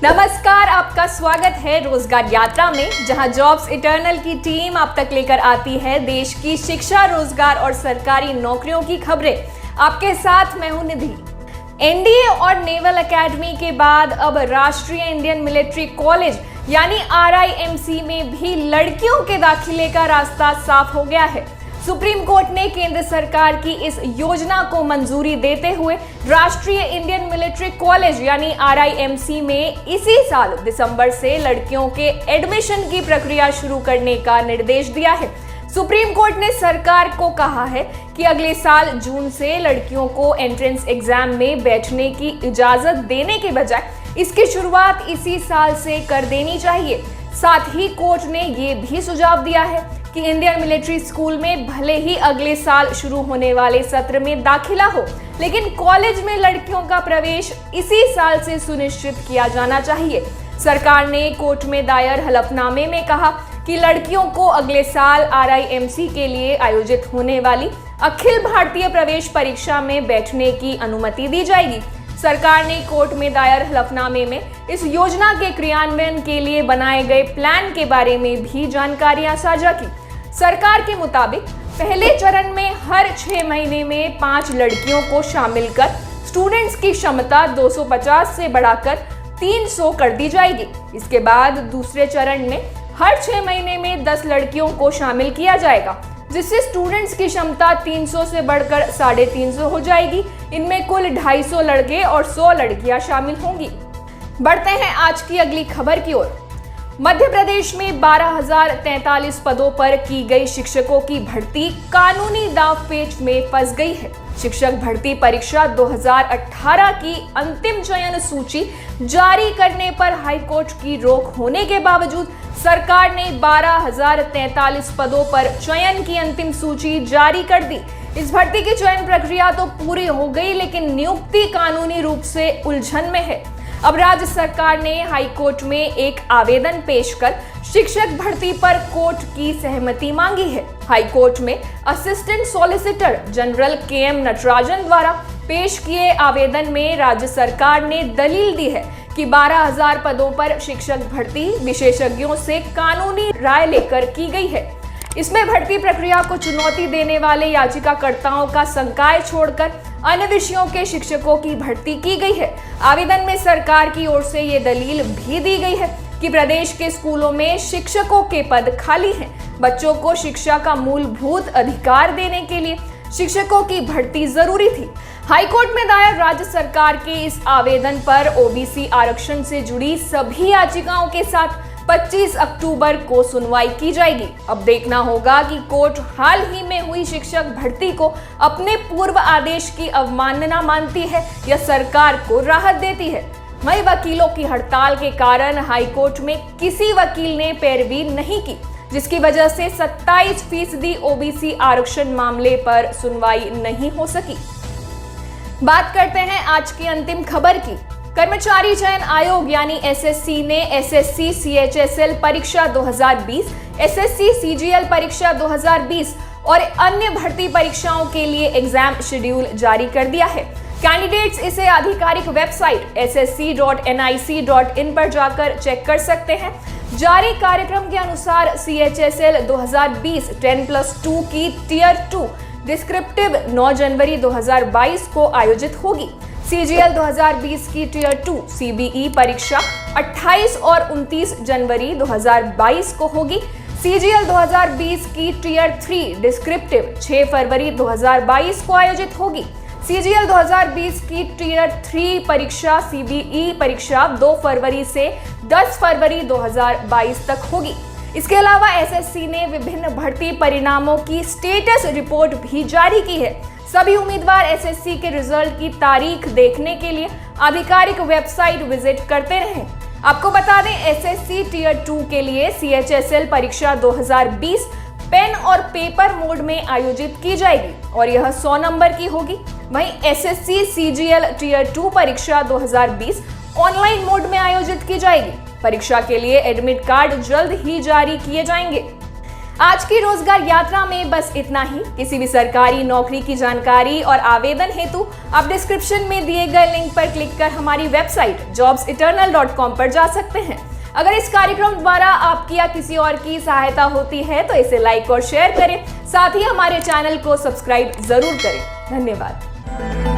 नमस्कार, आपका स्वागत है रोजगार यात्रा में, जहां जॉब्स इटर्नल की टीम आप तक लेकर आती है देश की शिक्षा, रोजगार और सरकारी नौकरियों की खबरें। आपके साथ मैं हूं निधि। एनडीए और नेवल एकेडमी के बाद अब राष्ट्रीय इंडियन मिलिट्री कॉलेज यानी RIMC में भी लड़कियों के दाखिले का रास्ता साफ हो गया है। सुप्रीम कोर्ट ने केंद्र सरकार की इस योजना को मंजूरी देते हुए राष्ट्रीय इंडियन मिलिट्री कॉलेज यानी RIMC में इसी साल दिसंबर से लड़कियों के एडमिशन की प्रक्रिया शुरू करने का निर्देश दिया है। सुप्रीम कोर्ट ने सरकार को कहा है कि अगले साल जून से लड़कियों को एंट्रेंस एग्जाम में बैठने की इजाजत देने के बजाय इसकी शुरुआत इसी साल से कर देनी चाहिए। साथ ही कोर्ट ने ये भी सुझाव दिया है कि इंडियन मिलिट्री स्कूल में भले ही अगले साल शुरू होने वाले सत्र में दाखिला हो, लेकिन कॉलेज में लड़कियों का प्रवेश इसी साल से सुनिश्चित किया जाना चाहिए। सरकार ने कोर्ट में दायर हलफनामे में कहा कि लड़कियों को अगले साल RIMC के लिए आयोजित होने वाली अखिल भारतीय प्रवेश परीक्षा में बैठने की अनुमति दी जाएगी। सरकार ने कोर्ट में दायर हलफनामे में इस योजना के क्रियान्वयन के लिए बनाए गए प्लान के बारे में भी जानकारियां साझा की। सरकार के मुताबिक पहले चरण में हर 6 महीने में 5 लड़कियों को शामिल कर स्टूडेंट्स की क्षमता 250 से बढ़ाकर 300 कर दी जाएगी। इसके बाद दूसरे चरण में हर 6 महीने में 10 लड़कियों को शामिल किया जाएगा, जिससे स्टूडेंट्स की क्षमता 300 से बढ़कर 350 हो जाएगी। इनमें कुल 250 लड़के और 100 लड़कियां शामिल होंगी। बढ़ते हैं आज की अगली खबर की ओर। मध्य प्रदेश में 12,043 पदों पर की गई शिक्षकों की भर्ती कानूनी दांवपेच में फंस गई है। शिक्षक भर्ती परीक्षा 2018 की अंतिम चयन सूची जारी करने पर हाईकोर्ट की रोक होने के बावजूद सरकार ने 12,043 पदों पर चयन की अंतिम सूची जारी कर दी। इस भर्ती की चयन प्रक्रिया तो पूरी हो गई, लेकिन नियुक्ति कानूनी रूप से उलझन में है। अब राज्य सरकार ने हाईकोर्ट में एक आवेदन पेश कर शिक्षक भर्ती पर कोर्ट की सहमति मांगी है। हाईकोर्ट में assistant solicitor general KM Natarajan द्वारा पेश किए आवेदन में राज्य सरकार ने दलील दी है कि 12,000 पदों पर शिक्षक भर्ती विशेषज्ञों से कानूनी राय लेकर की गई है। इसमें भर्ती प्रक्रिया को चुनौती देने वाले याचिकाकर्ताओं का संकाय छोड़कर अन्य विषयों के शिक्षकों की भर्ती की गई है। आवेदन में सरकार की ओर से ये दलील भी दी गई है कि प्रदेश के स्कूलों में शिक्षकों के पद खाली हैं। बच्चों को शिक्षा का मूलभूत अधिकार देने के लिए शिक्षकों की भर्ती जरूरी थी। हाईकोर्ट में दायर राज्य सरकार के इस आवेदन पर OBC आरक्षण से जुड़ी सभी याचिकाओं के साथ 25 अक्टूबर को सुनवाई की जाएगी। अब देखना होगा कि कोर्ट हाल ही में हुई शिक्षक भर्ती को अपने पूर्व आदेश की अवमानना मानती है या सरकार को राहत देती है। वहीं वकीलों की हड़ताल के कारण हाईकोर्ट में किसी वकील ने पैरवी नहीं की, जिसकी वजह से 27% OBC आरक्षण मामले पर सुनवाई नहीं हो सकी। बात करते हैं आज की अंतिम खबर की। कर्मचारी चयन आयोग यानी SSC ने SSC CHSL परीक्षा 2020, SSC CGL परीक्षा 2020 और अन्य भर्ती परीक्षाओं के लिए एग्जाम शेड्यूल जारी कर दिया है। कैंडिडेट्स इसे आधिकारिक वेबसाइट ssc.nic.in पर जाकर चेक कर सकते हैं। जारी कार्यक्रम के अनुसार CHSL 2020 10+2 की टियर 2 डिस्क्रिप्टिव 9 जनवरी 2022 को आयोजित होगी। CGL 2020 की टियर 2 CBE परीक्षा 28 और 29 जनवरी 2022 को होगी। CGL 2020 की टियर 3 डिस्क्रिप्टिव 6 फरवरी 2022 को आयोजित होगी। CGL 2020 की टियर 3 परीक्षा CBE परीक्षा 2 फरवरी से 10 फरवरी 2022 तक होगी। इसके अलावा SSC ने विभिन्न भर्ती परिणामों की स्टेटस रिपोर्ट भी जारी की है। सभी उम्मीदवार SSC के रिजल्ट की तारीख देखने के लिए आधिकारिक वेबसाइट विजिट करते रहें। आपको बता दें, SSC टियर 2 के लिए CHSL परीक्षा 2020 पेन और पेपर मोड में आयोजित की जाएगी और यह 100 नंबर की होगी। वहीं SSC CGL टियर 2 परीक्षा 2020 ऑनलाइन मोड में आयोजित की जाएगी। परीक्षा के लिए एडमिट कार्ड जल्द ही जारी किए जाएंगे। आज की रोजगार यात्रा में बस इतना ही। किसी भी सरकारी नौकरी की जानकारी और आवेदन हेतु आप डिस्क्रिप्शन में दिए गए लिंक पर क्लिक कर हमारी वेबसाइट jobseternal.com पर जा सकते हैं। अगर इस कार्यक्रम द्वारा आपकी या किसी और की सहायता होती है तो इसे लाइक और शेयर करें, साथ ही हमारे चैनल को सब्सक्राइब जरूर करें। धन्यवाद।